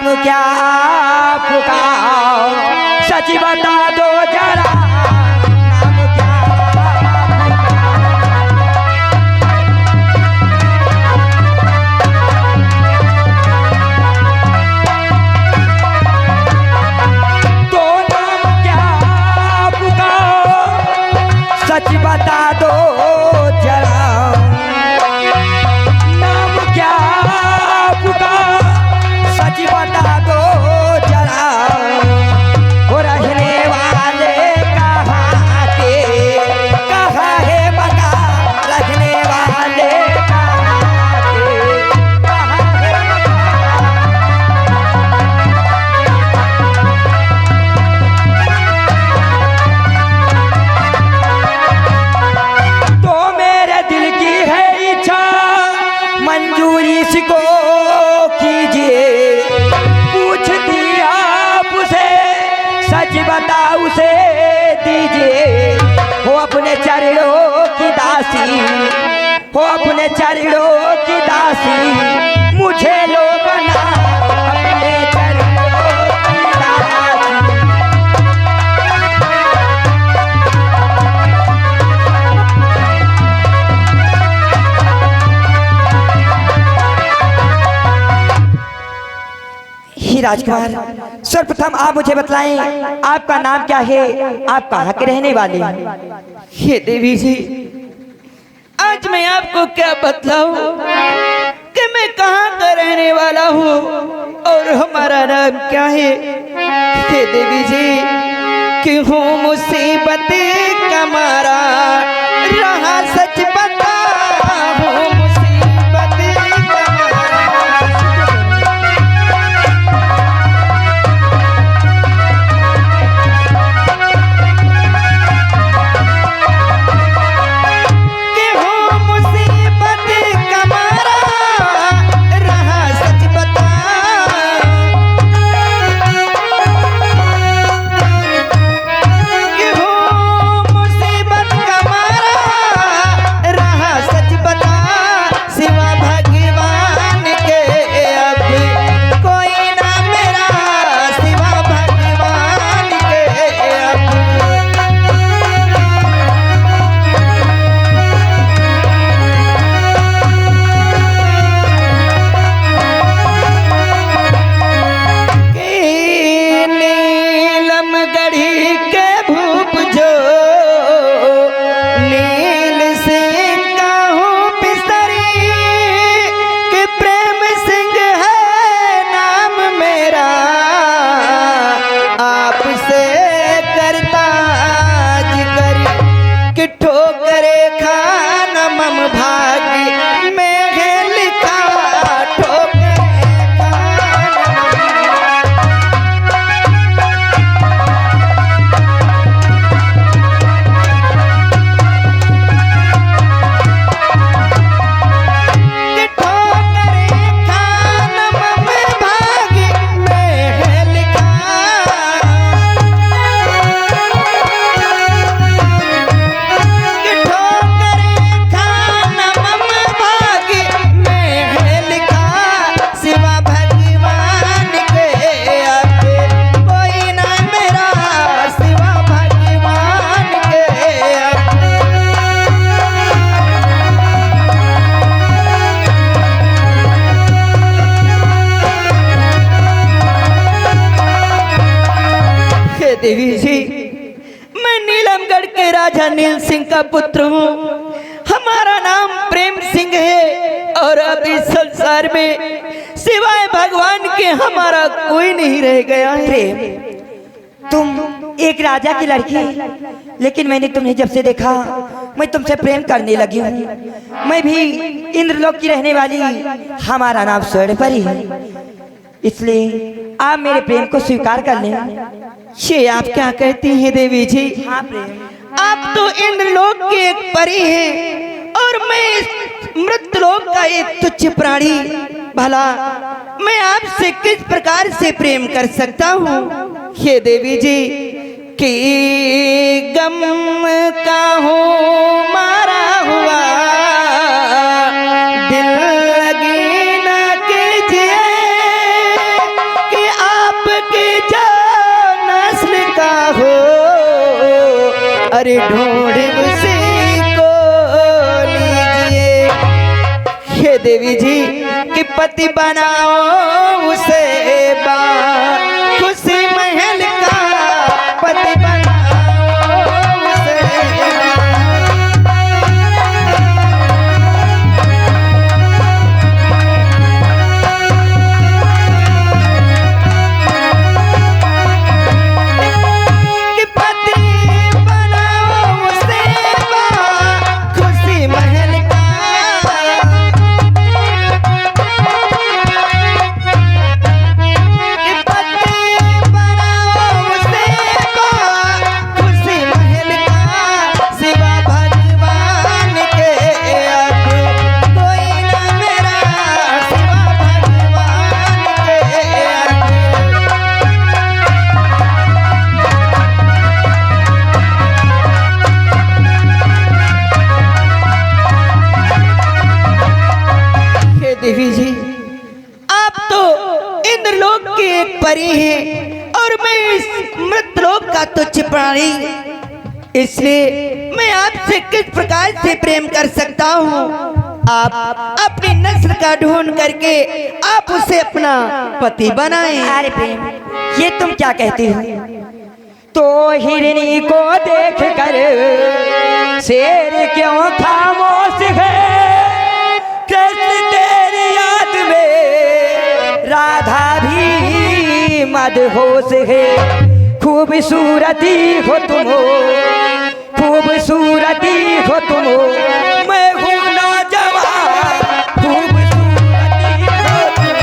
नाम क्या आपका सच बता दो जरा। नाम क्या तो नाम क्या आपका सच बता दो जरा। नाम क्या आपका सच बता दो जरा। वो रहने वाले कहाँ के, कहाँ है बता। रहने वाले कहाँ के, कहाँ है बता। तो मेरे दिल की है इच्छा मंजूरी इसको कीजिए। पूछती आपसे सच बता उसे दीजिए। हो अपने चरणों की दासी, हो अपने चरणों की दासी। मुझे लो बना अपने चरणों की दासी। ही राजकुमार, सर्वप्रथम आप मुझे बतलाएं आपका नाम क्या है, आप कहाँ के रहने वाले हैं? हे देवी जी, आज मैं आपको क्या बतलाऊं कि मैं कहाँ का रहने वाला हूँ और हमारा नाम क्या है। हे देवी जी, कि हूँ मुसीबत का मारा रहा सच बता। हूँ मुसीबत का मारा। कि हूँ मुसीबत का मारा रहा सच बता। कि हूँ मुसीबत का मारा रहा सच बता। सिवा भगवान के अब कोई ना मेरा। सिवा भगवान के अब के नीलम गढ़ी के भूप जो नील सिंह का हूँ पिसरी। कि प्रेम सिंह है नाम मेरा आपसे करता जिक्र। कि ठोकरे खाना मम भाग्य में है लिखा। ठोकरे खाना कि ठोकरे खाना मम भाग्य में है लिखा। कि ठोकरे खाना मम भाग्य में है लिखा। सिवा भगवान के अब कोई ना मेरा। सिवा भगवान के अब हे देवी जी, मैं नीलमगढ़ के राजा नील सिंह का पुत्र हूँ। हमारा नाम प्रेम सिंह है और अब इस संसार में सिवाय भगवान के हमारा कोई नहीं रह गया है। प्रेम, तुम एक राजा की लड़की, लेकिन मैंने तुम्हें जब से देखा मैं तुमसे प्रेम करने लगी हूँ। मैं भी इंद्रलोक की रहने वाली, हमारा नाम स्वर्णपरी है। इसलिए आप मेरे प्रेम को स्वीकार कर लें। ये आप क्या कहती हैं देवी जी? हाँ प्रेम, आप तो इंद्रलोक के एक परी हैं और मैं इस मृतलोक का एक तुच्छ प्राणी। भला मैं आपसे किस प्रकार से प्रेम कर सकता हूँ? हे देवी जी, कि गम का हूँ मारा हुआ दिल लगी न कीजिए। कि अरे ढूंढ उसी को लीजिए। हे देवी जी कि पति बनाओ उसे खुशी महल का पति बनाओ उसे। कि पति बनाओ उसे खुशी महल का। कि पति बनाओ उसे खुशी महल का। सिवा भगवान के अब कोई न मेरा, सिवा भगवान के अब। हे देवी जी आप तो इंद्रलोक की एक परी हैं और मैं इस मृतलोक का तुच्छ प्राणी, इसलिए मैं आपसे किस प्रकार से प्रेम कर सकता हूँ। आप अपनी नस्ल का ढूंढ करके आप उसे अपना पति बनाएं। अरे प्रेम, ये तुम क्या कहती हो? तो हिरनी को देख कर शेर क्यों खामोश है? कृष्ण तेरी याद में राधा भी मदहोश है। खूबसूरती हो तुम हो, खूबसूरती हो तुम हो, मैं हूँ नौजवान, खूबसूरती हो तुम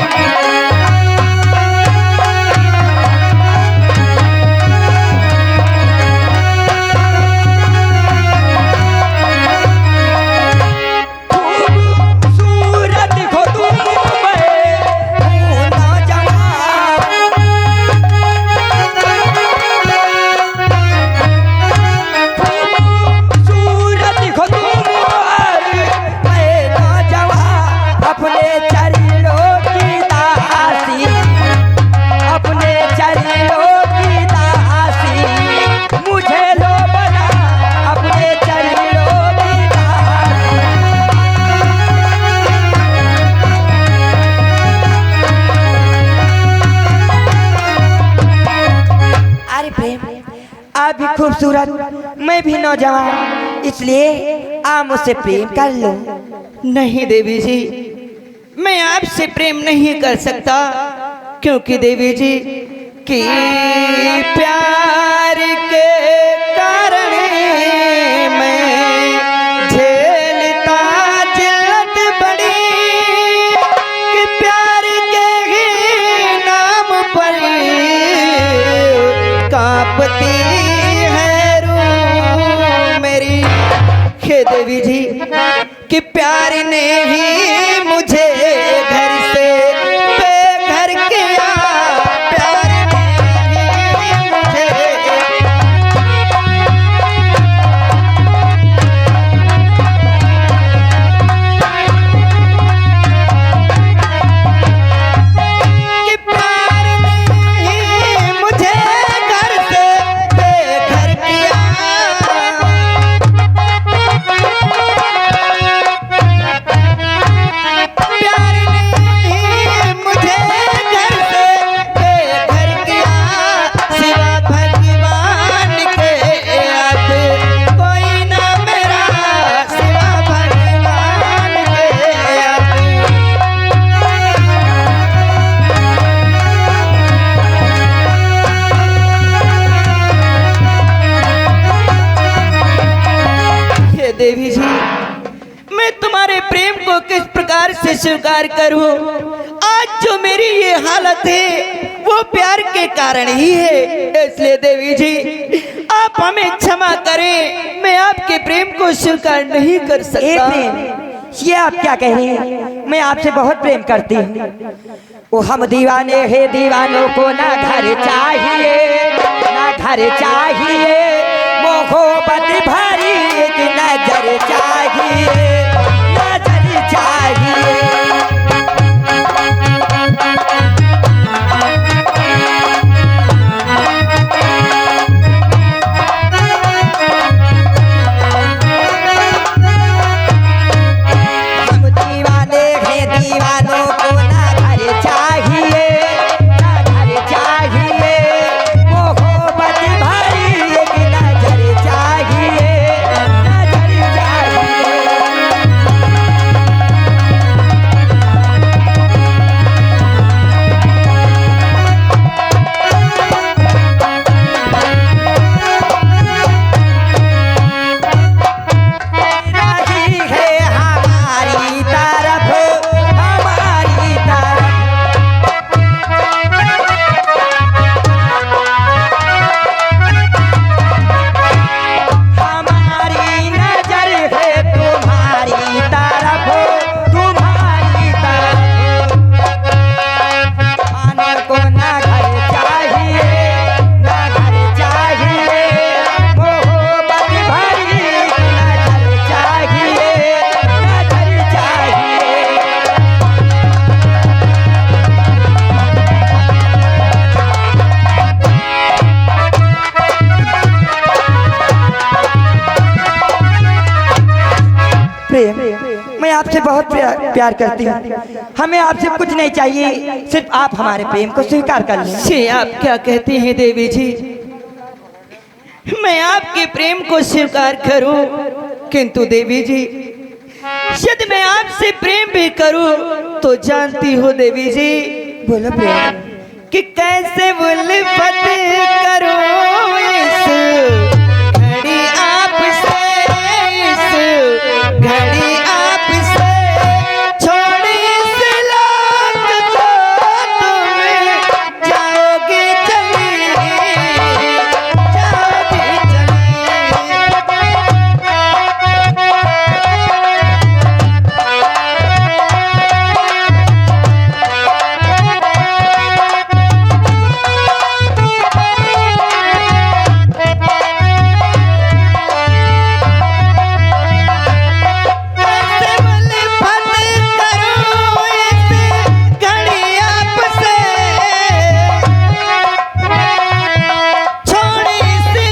खूबसूरत हो तुम, मैं हूँ नौजवान। खूबसूरत हो तुम, मैं नौजवान। अपने चरणों की दासी, अपने चरणों की दासी, मुझे लो बना, अपने चरणों की दासी। अरे प्रेम, आप भी खूबसूरत, मैं भी नौजवान, इसलिए आप मुझसे प्रेम कर लो। नहीं देवी जी, मैं आपसे प्रेम नहीं कर सकता, क्योंकि देवी जी कि प्यार के कारण मैं झेलता जिल्लत बड़ी। कि प्यार के ही नाम पर कांपती है रूह मेरी। हे देवी जी कि प्यार ने ही मुझे घर से बेघर किया। प्यार ने ही मुझे कि प्यार ने ही मुझे घर से बेघर किया। प्यार ने ही मुझे घर से बेघर किया। सिवा भगवान के अब कोई न मेरा, सिवा भगवान के अब। हे देवी जी मैं तुम्हारे प्रेम को किस प्रकार से स्वीकार करूं? आज जो मेरी ये हालत है वो प्यार के कारण ही है। इसलिए देवी जी आप हमें क्षमा करें, मैं आपके प्रेम को स्वीकार नहीं कर एक सकता। प्रेम, ये आप क्या कह रही हैं? मैं आपसे बहुत प्रेम करती हूँ। वो हम दीवाने हैं, दीवानों को ना घर चाहिए, ना घर चाहिए, मोहब्बत भरी एक नजर चाहिए, नजर चाहिए। आपसे बहुत प्यार करती हूँ। हमें आपसे कुछ नहीं चाहिए, सिर्फ आप हमारे प्रेम को स्वीकार कर लें। से आप क्या कहती हैं देवी जी? मैं आपके प्रेम को स्वीकार करूं, किंतु देवी जी यदि मैं आपसे प्रेम भी करूं तो जानती हो देवी जी बोलो प्रेम कि कैसे उल्फत करूं इस घड़ी आपसे, इस घड़ी आपसे छोड़ इस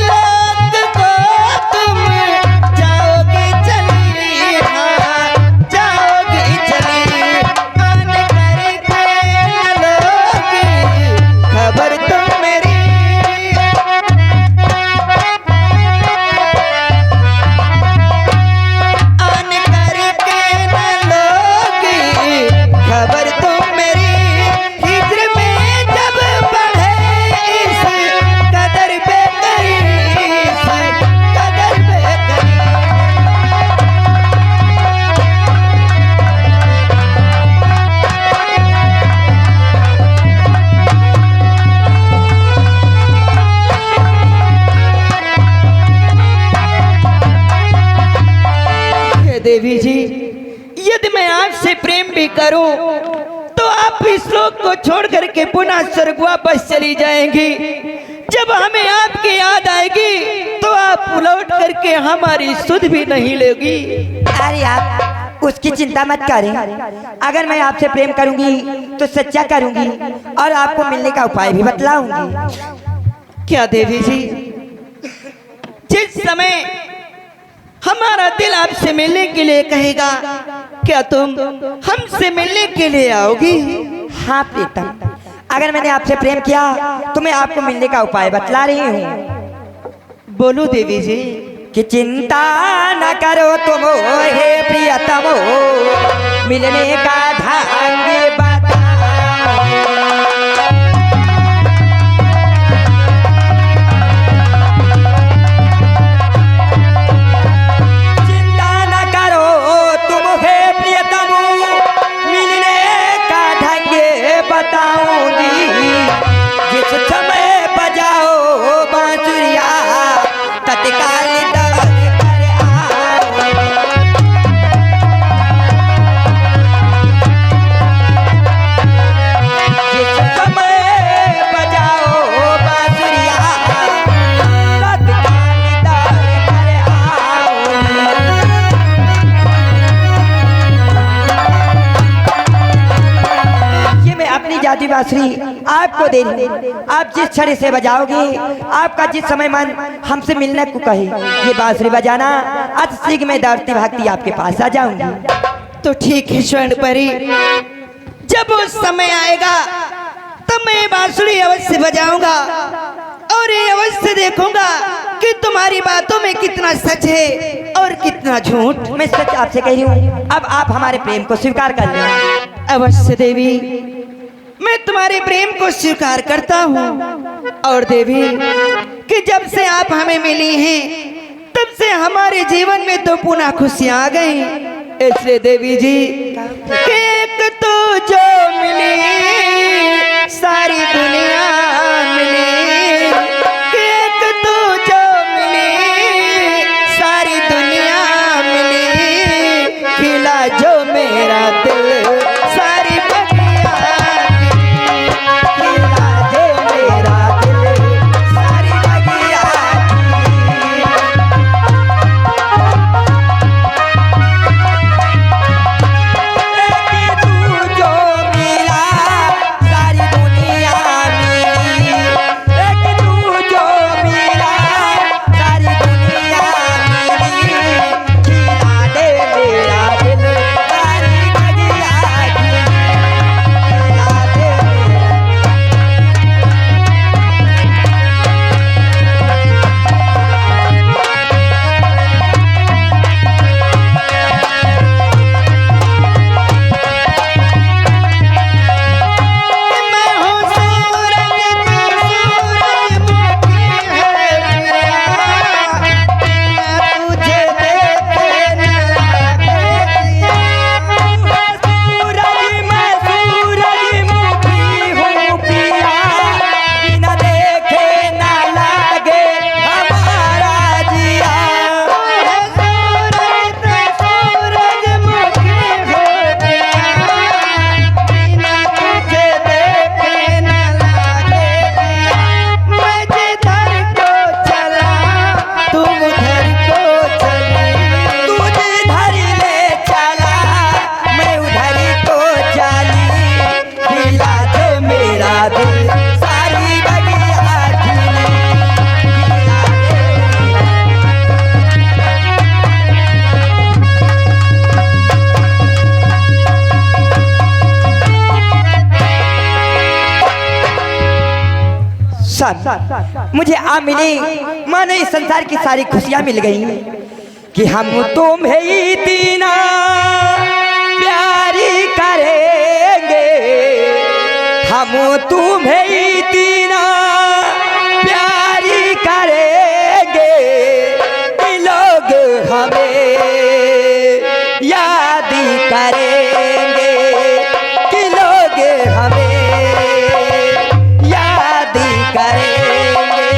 लोक को तुम जाओगे चली, जाओगे चली। देवी जी यदि मैं आपसे प्रेम भी करूं तो आप इस लोक को छोड़ करके पुनः स्वर्ग वापस चली जाएंगी। जब हमें आपकी याद आएगी तो आप लौट करके हमारी सुध भी नहीं लेगी। अरे आप उसकी चिंता मत करें। अगर मैं आपसे प्रेम करूंगी तो सच्चा करूंगी और आपको मिलने का उपाय भी बतलाऊंगी। क्या देवी जी, जिस समय हमारा दिल आपसे मिलने के लिए कहेगा, क्या तुम हमसे मिलने के लिए आओगी? हाँ प्रीतम, अगर मैंने आपसे प्रेम किया तो मैं आपको मिलने का उपाय बतला रही हूँ। बोलो देवी जी। कि चिंता न करो तुम हे प्रियतम, मिलने का ढंग बता। बताऊंगी जिस समय बजाओ बांसुरिया तत्काल दौड़ कर आओ। जिस समय बजाओ बांसुरिया तत्काल दौड़ कर आओ। अपनी जाति बांसुरी आपको दे रही, आप जिस क्षण से बजाओगे, आपका जिस समय मन हमसे मिलने को कहे, ये बांसुरी बजाना अति शीघ्र में दौड़ती भागती आपके पास आ जाऊंगी। तो ठीक है स्वर्ण परी, जब उस समय आएगा तब मैं बांसुरी अवश्य बजाऊंगा और ये अवश्य देखूंगा कि तुम्हारी बातों में कितना सच है और कितना झूठ। मैं सच आपसे कह रही हूँ, अब आप हमारे प्रेम को स्वीकार कर लें। अवश्य देवी, मैं तुम्हारे प्रेम को स्वीकार करता हूँ। और देवी कि जब से आप हमें मिली हैं तब से हमारे जीवन में तो पुनः खुशियाँ आ गई। इसलिए देवी जी कि एक तो जो मिली सारी दुनिया मिली, कि एक तो जो मिली सारी दुनिया मिली, खिला जो मेरा दिल सारी जो मिला सारी दुनिया सर मुझे आ मिली माने इस संसार की सारी खुशियां मिल गई कि हम तुम्हें इतना प्यारी करेंगे, हम तुम्हें इतना प्यारी करेंगे कि लोग हमें याद करेंगे, कि लोग हमें याद करेंगे।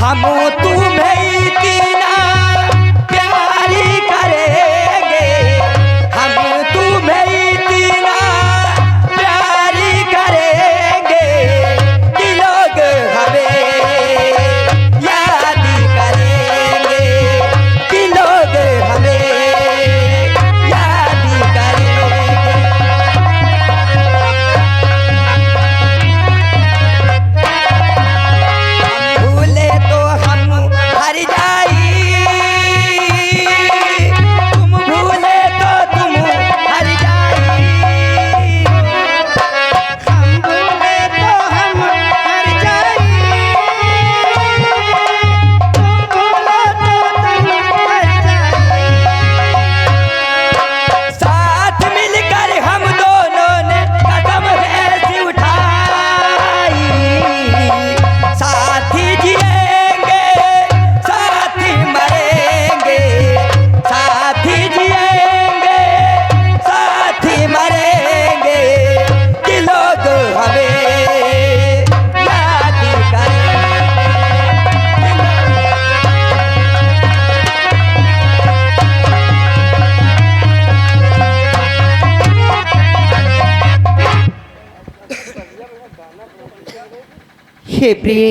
हम तुम्हें इतना प्यारी करेंगे, हम तुम्हें इतना प्यारी करेंगे कि लोग हमें याद करेंगे, कि लोग हमें याद करेंगे। भूले तो हम हर जाई, तुम भूले तो तुम हर जाई, हम भूले तो हम हर जाई, तुम भूले तो तुम हर जाई। साथ मिलकर हम दोनों ने कदम ऐसे उठाई, साथ ही जिएंगे साथ ही मरेंगे, साथ ही जिएंगे साथ ही मरेंगे कि लोग हमें याद करेंगे। हे प्रिय,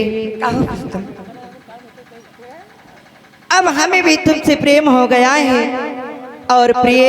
अब हमें भी तुमसे प्रेम हो गया है और प्रिय